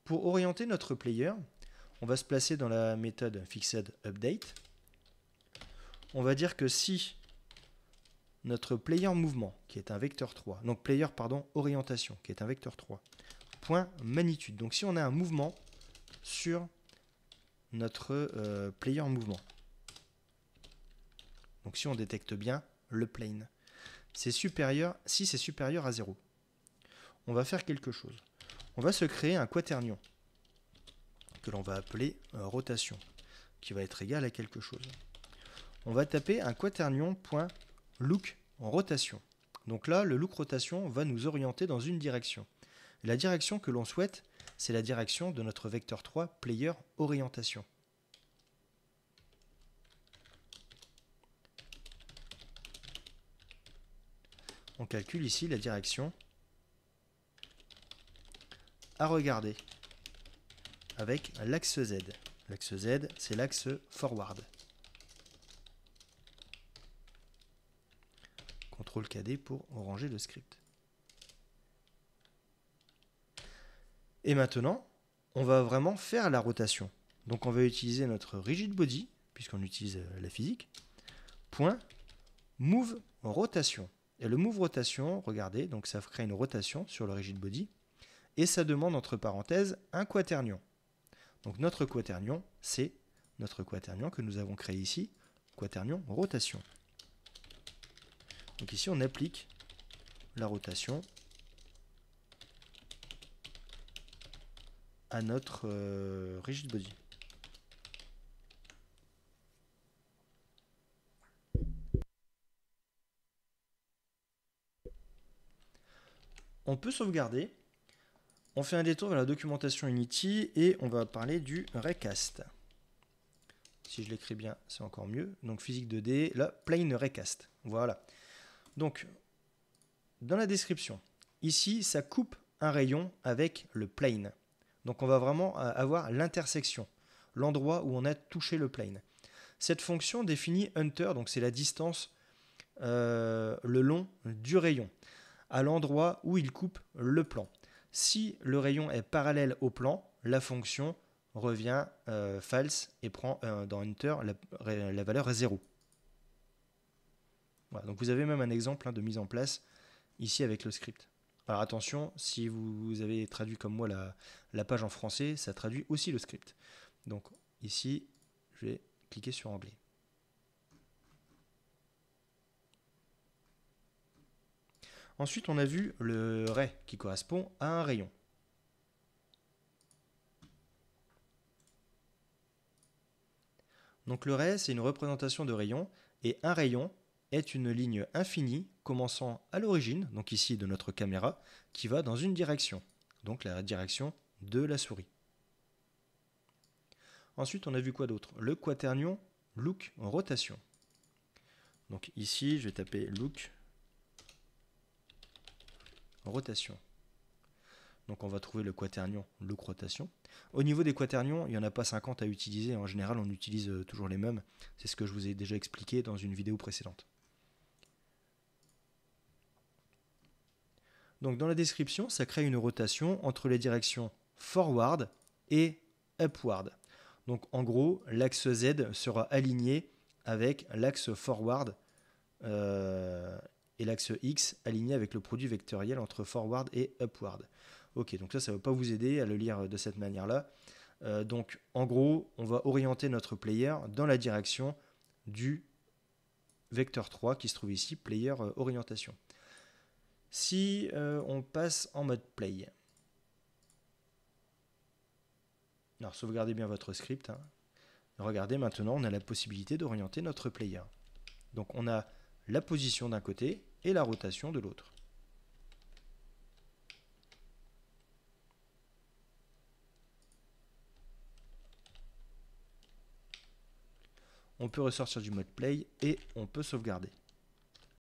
Pour orienter notre player, on va se placer dans la méthode fixedUpdate. On va dire que si notre player mouvement, qui est un vecteur 3, donc player, pardon, orientation, qui est un vecteur 3, point magnitude. Donc si on a un mouvement sur notre player mouvement, donc si on détecte bien le plane, c'est supérieur, si c'est supérieur à 0, on va faire quelque chose. On va se créer un quaternion que l'on va appeler rotation, qui va être égal à quelque chose. On va taper un quaternion.look en rotation. Donc là, le look rotation va nous orienter dans une direction. La direction que l'on souhaite, c'est la direction de notre vecteur 3 player orientation. On calcule ici la direction à regarder avec l'axe Z. L'axe Z, c'est l'axe forward. CTRL KD pour ranger le script. Et maintenant, on va vraiment faire la rotation. Donc on va utiliser notre rigid body, puisqu'on utilise la physique, point move rotation. Et le move rotation, regardez, donc ça crée une rotation sur le rigid body, et ça demande entre parenthèses un quaternion. Donc notre quaternion, c'est notre quaternion que nous avons créé ici, quaternion rotation. Donc ici on applique la rotation à notre rigid body. On peut sauvegarder. On fait un détour vers la documentation Unity et on va parler du recast. Si je l'écris bien, c'est encore mieux. Donc physique 2D, là, plane recast. Voilà. Donc, dans la description, ici, ça coupe un rayon avec le plane. Donc on va vraiment avoir l'intersection, l'endroit où on a touché le plane. Cette fonction définit hunter, donc c'est la distance, le long du rayon, à l'endroit où il coupe le plan. Si le rayon est parallèle au plan, la fonction revient false et prend dans Hunter la valeur 0. Voilà, donc vous avez même un exemple de mise en place ici avec le script. Alors attention, si vous avez traduit comme moi la page en français, ça traduit aussi le script. Donc ici, je vais cliquer sur anglais. Ensuite, on a vu le ray qui correspond à un rayon. Donc le ray, c'est une représentation de rayon, et un rayon est une ligne infinie commençant à l'origine, donc ici de notre caméra, qui va dans une direction, donc la direction de la souris. Ensuite, on a vu quoi d'autre? Le quaternion look en rotation. Donc ici, je vais taper look en rotation. Donc on va trouver le quaternion look rotation. Au niveau des quaternions, il n'y en a pas 50 à utiliser. En général, on utilise toujours les mêmes. C'est ce que je vous ai déjà expliqué dans une vidéo précédente. Donc dans la description, ça crée une rotation entre les directions forward et upward. Donc en gros, l'axe Z sera aligné avec l'axe forward et l'axe X aligné avec le produit vectoriel entre forward et upward. Ok, donc ça ne va pas vous aider à le lire de cette manière-là. Donc en gros, on va orienter notre player dans la direction du vecteur 3 qui se trouve ici, player orientation. Si on passe en mode play, alors sauvegardez bien votre script. Regardez, maintenant on a la possibilité d'orienter notre player. Donc on a la position d'un côté et la rotation de l'autre. On peut ressortir du mode play et on peut sauvegarder.